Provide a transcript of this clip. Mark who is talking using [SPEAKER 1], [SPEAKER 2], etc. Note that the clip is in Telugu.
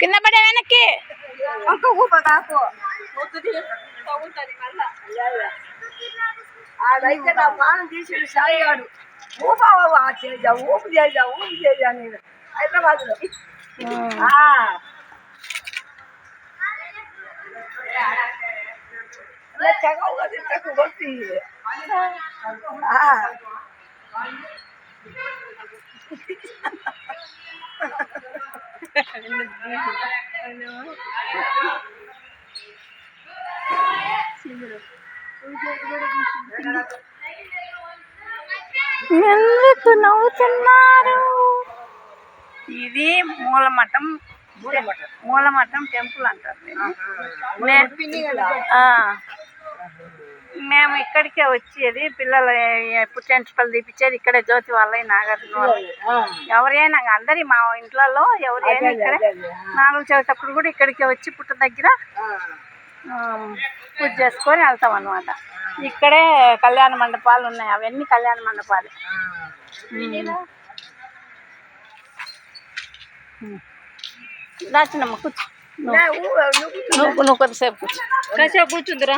[SPEAKER 1] కింద పడే వెనక్కి
[SPEAKER 2] ఆడైతే నా ప్రాణం తీసి సాగాడు. ఊపావు ఊపు చేజా నేను హైదరాబాద్ లో తక్కువ కొట్టి
[SPEAKER 1] ఎందుకు నవ్వుతున్నారు? ఇది మూలమఠం టెంపుల్ అంటారు. మేము ఇక్కడికే వచ్చేది, పిల్లలు పుట్టెంటుకలు తీపిచ్చేది ఇక్కడే, జ్యోతి వాళ్ళ నాగార్జున ఎవరైనా అందరి మా ఇంట్లో ఎవరైనా ఇక్కడే నాగుల చవితి అప్పుడు కూడా ఇక్కడికే వచ్చి పుట్ట దగ్గర పూజ చేసుకొని వెళ్తాం అన్నమాట. ఇక్కడే కళ్యాణ మండపాలు ఉన్నాయి, అవన్నీ కళ్యాణ మండపాలు. దాచినమ్మ కూర్చో, నువ్వు కొద్దిసేపు కూర్చో, కాసేపు కూర్చుందిరా.